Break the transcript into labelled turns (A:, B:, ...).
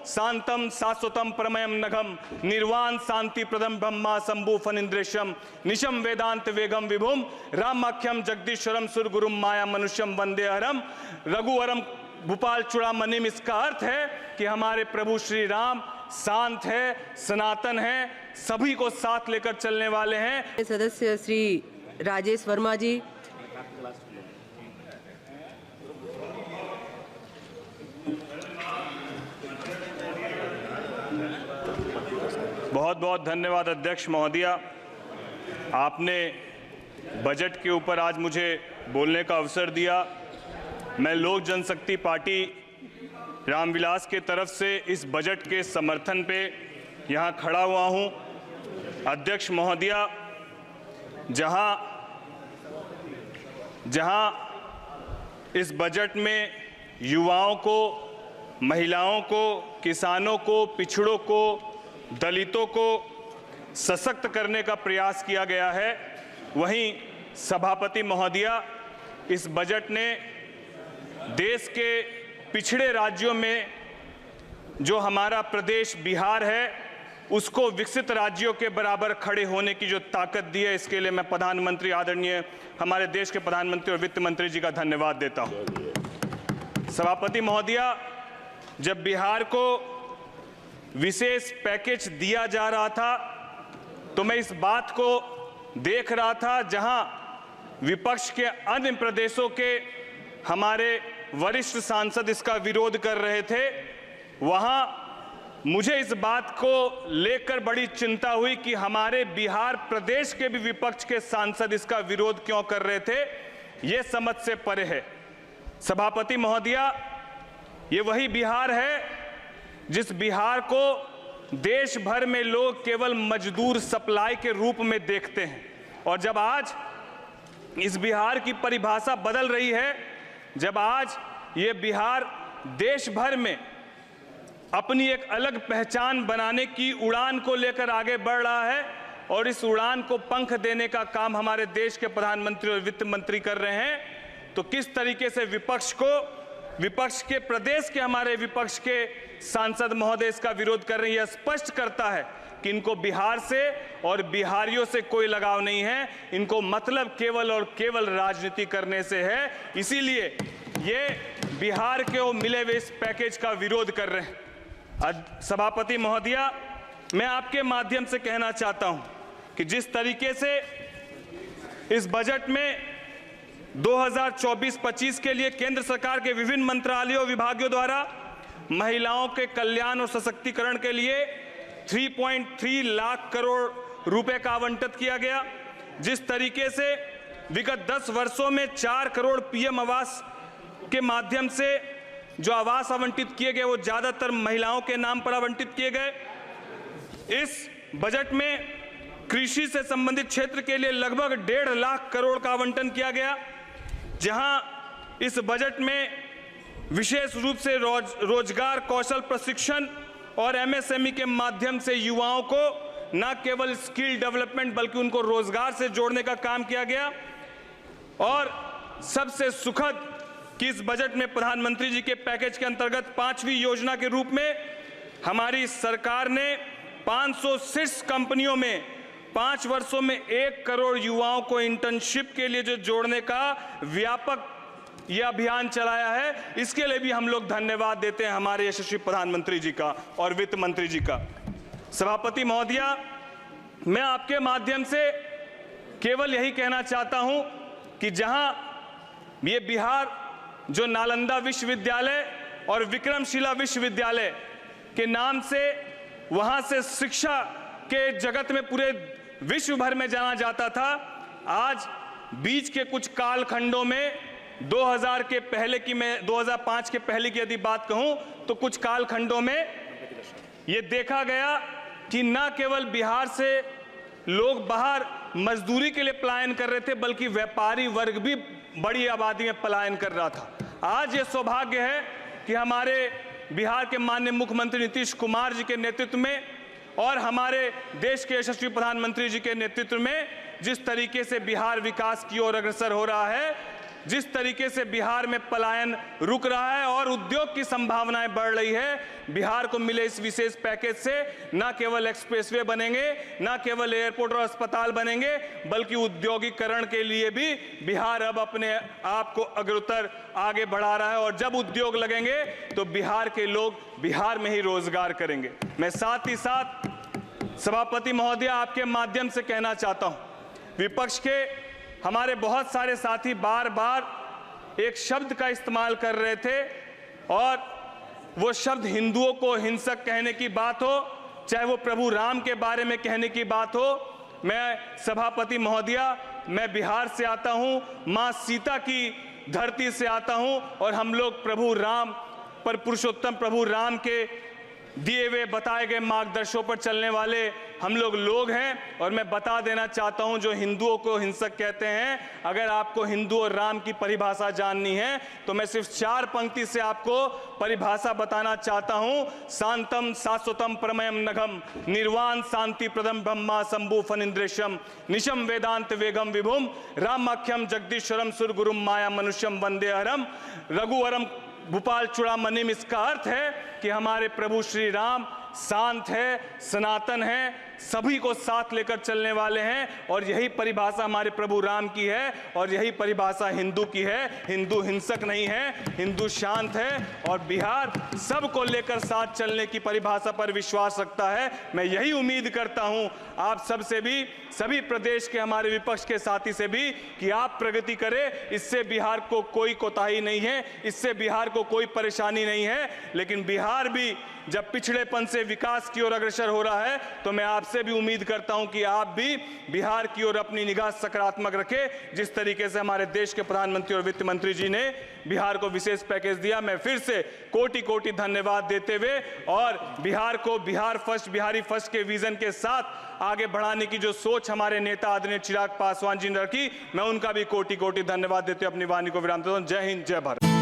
A: शांतम शाश्वतम परमयम नघम निर्वाण शांति प्रदम ब्रह्मा शंभु फनिंद्रेशम निशम वेदांत वेगम विभुम रामाख्यम जगदीश्वरम सुरगुरुम माया मनुष्यम वंदे हरम रघुवरम भूपाल चूड़ामणिम। इसका अर्थ है कि हमारे प्रभु श्री राम शांत है, सनातन है, सभी को साथ लेकर चलने वाले हैं।
B: सदस्य श्री राजेश वर्मा जी।
A: बहुत बहुत धन्यवाद अध्यक्ष महोदया, आपने बजट के ऊपर आज मुझे बोलने का अवसर दिया। मैं लोक जनशक्ति पार्टी रामविलास के तरफ से इस बजट के समर्थन पे यहाँ खड़ा हुआ हूँ। अध्यक्ष महोदया, जहाँ इस बजट में युवाओं को, महिलाओं को, किसानों को, पिछड़ों को, दलितों को सशक्त करने का प्रयास किया गया है, वहीं सभापति महोदया इस बजट ने देश के पिछड़े राज्यों में जो हमारा प्रदेश बिहार है उसको विकसित राज्यों के बराबर खड़े होने की जो ताकत दी है, इसके लिए मैं प्रधानमंत्री आदरणीय हमारे देश के प्रधानमंत्री और वित्त मंत्री जी का धन्यवाद देता हूं। सभापति महोदया, जब बिहार को विशेष पैकेज दिया जा रहा था तो मैं इस बात को देख रहा था, जहां विपक्ष के अन्य प्रदेशों के हमारे वरिष्ठ सांसद इसका विरोध कर रहे थे, वहां मुझे इस बात को लेकर बड़ी चिंता हुई कि हमारे बिहार प्रदेश के भी विपक्ष के सांसद इसका विरोध क्यों कर रहे थे। ये समझ से परे है। सभापति महोदया, ये वही बिहार है जिस बिहार को देश भर में लोग केवल मजदूर सप्लाई के रूप में देखते हैं, और जब आज इस बिहार की परिभाषा बदल रही है, जब आज ये बिहार देश भर में अपनी एक अलग पहचान बनाने की उड़ान को लेकर आगे बढ़ रहा है और इस उड़ान को पंख देने का काम हमारे देश के प्रधानमंत्री और वित्त मंत्री कर रहे हैं, तो किस तरीके से विपक्ष के प्रदेश के हमारे विपक्ष के सांसद महोदय इसका विरोध कर रहे हैं, यह स्पष्ट करता है कि इनको बिहार से और बिहारियों से कोई लगाव नहीं है। इनको मतलब केवल और केवल राजनीति करने से है, इसीलिए ये बिहार के मिले हुए इस पैकेज का विरोध कर रहे हैं। सभापति महोदया, मैं आपके माध्यम से कहना चाहता हूं कि जिस तरीके से इस बजट में 2024-25 के लिए केंद्र सरकार के विभिन्न मंत्रालयों विभागों द्वारा महिलाओं के कल्याण और सशक्तिकरण के लिए 3.3 लाख करोड़ रुपए का आवंटित किया गया, जिस तरीके से विगत 10 वर्षों में 4 करोड़ पीएम आवास के माध्यम से जो आवास आवंटित किए गए वो ज्यादातर महिलाओं के नाम पर आवंटित किए गए। इस बजट में कृषि से संबंधित क्षेत्र के लिए लगभग 1.5 लाख करोड़ का आवंटन किया गया, जहां इस बजट में विशेष रूप से रोजगार कौशल प्रशिक्षण और एमएसएमई के माध्यम से युवाओं को न केवल स्किल डेवलपमेंट बल्कि उनको रोजगार से जोड़ने का काम किया गया। और सबसे सुखद कि इस बजट में प्रधानमंत्री जी के पैकेज के अंतर्गत 5वीं योजना के रूप में हमारी सरकार ने 506 कंपनियों में 5 वर्षों में 1 करोड़ युवाओं को इंटर्नशिप के लिए जो जोड़ने का व्यापक यह अभियान चलाया है, इसके लिए भी हम लोग धन्यवाद देते हैं हमारे यशस्वी प्रधानमंत्री जी का और वित्त मंत्री जी का। सभापति महोदया, मैं आपके माध्यम से केवल यही कहना चाहता हूं कि जहां ये बिहार जो नालंदा विश्वविद्यालय और विक्रमशिला विश्वविद्यालय के नाम से वहां से शिक्षा के जगत में पूरे विश्व भर में जाना जाता था, आज बीच के कुछ कालखंडों में 2000 के पहले की, मैं 2005 के पहले की यदि बात कहूं तो कुछ कालखंडों में ये देखा गया कि न केवल बिहार से लोग बाहर मजदूरी के लिए पलायन कर रहे थे बल्कि व्यापारी वर्ग भी बड़ी आबादी में पलायन कर रहा था। आज ये सौभाग्य है कि हमारे बिहार के माननीय मुख्यमंत्री नीतीश कुमार जी के नेतृत्व में और हमारे देश के यशस्वी प्रधानमंत्री जी के नेतृत्व में जिस तरीके से बिहार विकास की ओर अग्रसर हो रहा है, जिस तरीके से बिहार में पलायन रुक रहा है और उद्योग की संभावनाएं बढ़ रही है, बिहार को मिले इस विशेष पैकेज से न केवल एक्सप्रेसवे बनेंगे, न केवल एयरपोर्ट और अस्पताल बनेंगे, बल्कि औद्योगिकरण के लिए भी बिहार अब अपने आप को अग्रतर आगे बढ़ा रहा है। और जब उद्योग लगेंगे तो बिहार के लोग बिहार में ही रोजगार करेंगे। मैं साथ ही साथ सभापति महोदय आपके माध्यम से कहना चाहता हूं, विपक्ष के हमारे बहुत सारे साथी बार बार एक शब्द का इस्तेमाल कर रहे थे और वो शब्द हिंदुओं को हिंसक कहने की बात हो, चाहे वो प्रभु राम के बारे में कहने की बात हो। मैं सभापति महोदया, मैं बिहार से आता हूं, मां सीता की धरती से आता हूं और हम लोग प्रभु राम पर, पुरुषोत्तम प्रभु राम के दिए हुए बताए गए मार्गदर्शों पर चलने वाले हम लोग हैं। और मैं बता देना चाहता हूं, जो हिंदुओं को हिंसक कहते हैं, अगर आपको हिंदू और राम की परिभाषा जाननी है तो मैं सिर्फ 4 पंक्ति से आपको परिभाषा बताना चाहता हूं। शांतम शाश्वतम परमयम नघम निर्वाण शांति प्रदम ब्रह्मा शंभु फनिंद्रेशम निशम वेदांत वेगम विभुम रामाख्यम जगदीश्वरम सुरगुरुम माया मनुष्यम वंदे हरम रघुवरम भूपाल चूड़ामणिम। इसका अर्थ है कि हमारे प्रभु श्री राम शांत है, सनातन है, सभी को साथ लेकर चलने वाले हैं और यही परिभाषा हमारे प्रभु राम की है और यही परिभाषा हिंदू की है। हिंदू हिंसक नहीं है, हिंदू शांत है और बिहार सबको लेकर साथ चलने की परिभाषा पर विश्वास रखता है। मैं यही उम्मीद करता हूं आप सबसे भी, सभी प्रदेश के हमारे विपक्ष के साथी से भी, कि आप प्रगति करें। इससे बिहार को कोई कोताही नहीं है, इससे बिहार को कोई परेशानी नहीं है। लेकिन बिहार भी जब पिछड़ेपन से विकास की ओर अग्रसर हो रहा है तो मैं आपसे भी उम्मीद करता हूं कि आप भी बिहार की ओर अपनी निगाह सकारात्मक रखें। जिस तरीके से हमारे देश के प्रधानमंत्री और वित्त मंत्री जी ने बिहार को विशेष पैकेज दिया, मैं फिर से कोटि कोटि धन्यवाद देते हुए और बिहार को बिहार फर्स्ट, बिहारी फर्स्ट के विजन के साथ आगे बढ़ाने की जो सोच हमारे नेता आदरणीय चिराग पासवान जी ने रखी, मैं उनका भी कोटि कोटि धन्यवाद देते हुए अपनी वाणी को विराम देता हूं। जय हिंद, जय भारत।